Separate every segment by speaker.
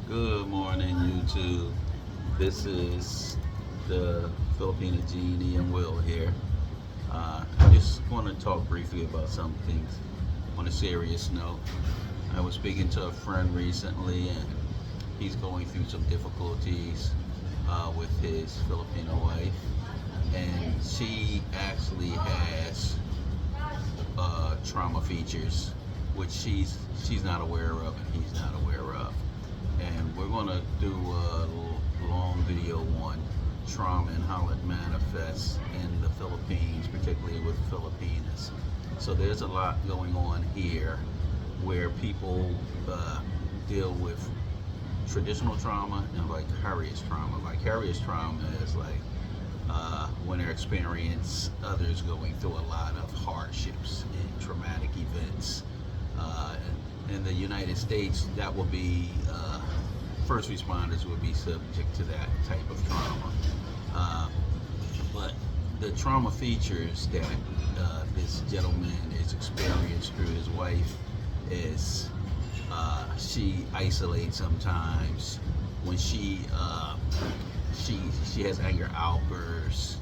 Speaker 1: Good morning, YouTube. This is the Filipina Genie and Will here. I just want to talk briefly about some things on a serious note. I was speaking to a friend recently, and he's going through some difficulties with his Filipino wife, and she actually has trauma features, which she's not aware of and he's not aware of. And we're gonna do a long video on trauma and how it manifests in the Philippines, particularly with Filipinas. So there's a lot going on here where people deal with traditional trauma and vicarious trauma. Vicarious trauma is like when they experience others going through a lot of hardships and traumatic events. In the United States, that will be first responders would be subject to that type of trauma. But the trauma features that this gentleman is experienced through his wife is she isolates sometimes. When she has anger outbursts.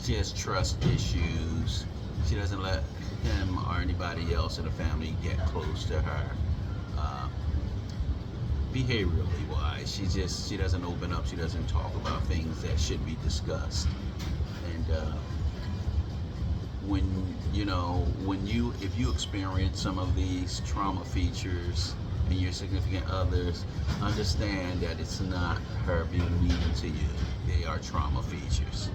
Speaker 1: She has trust issues. She doesn't let him or anybody else in the family get close to her. Uh, Behaviorally wise, she doesn't open up. She doesn't talk about things that should be discussed. And when you if you experience some of these trauma features and your significant others, understand that it's not her being mean to you. They are trauma features.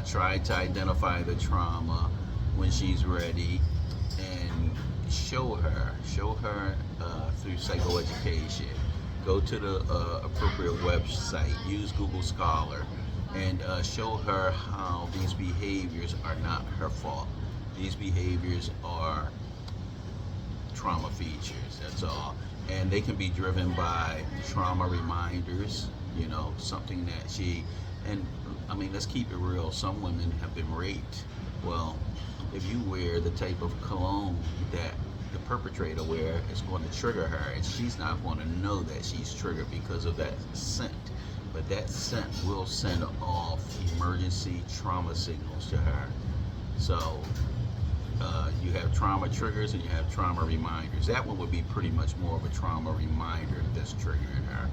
Speaker 1: Try to identify the trauma when she's ready and show her through psychoeducation. Go to the appropriate website, use Google Scholar, and show her how these behaviors are not her fault. These behaviors are trauma features, that's all. And they can be driven by trauma reminders, something that and I mean, let's keep it real. Some women have been raped. Well, if you wear the type of cologne that the perpetrator wear, it's going to trigger her, and she's not going to know that she's triggered because of that scent. But that scent will send off emergency trauma signals to her. So you have trauma triggers and you have trauma reminders. That one would be pretty much more of a trauma reminder that's triggering her.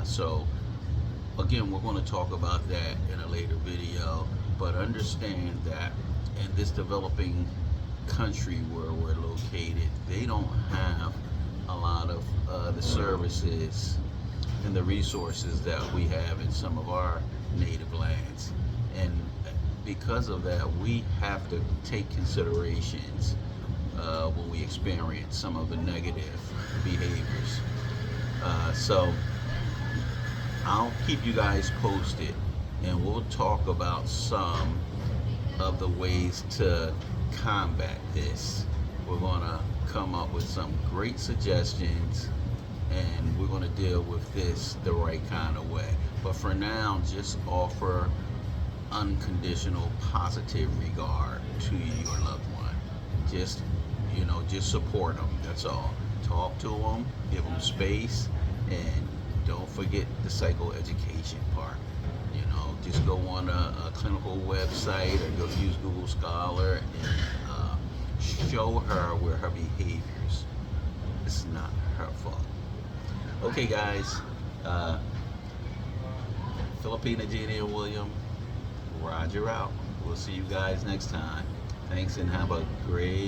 Speaker 1: So again, we're going to talk about that in a later video, but understand that in this developing country where we're located, they don't have a lot of the services and the resources that we have in some of our native lands. And because of that, we have to take considerations when we experience some of the negative behaviors. So I'll keep you guys posted, and we'll talk about some of the ways to combat this. We're going to come up with some great suggestions, and we're going to deal with this the right kind of way. But for now, just offer unconditional positive regard to your loved one. Just support them. That's all. Talk to them, give them space, and don't forget the psychoeducation part. Just go on a clinical website or go use Google Scholar and show her where her behaviors. It's not her fault. Okay, guys. Filipina, Genie, and William, Roger out. We'll see you guys next time. Thanks and have a great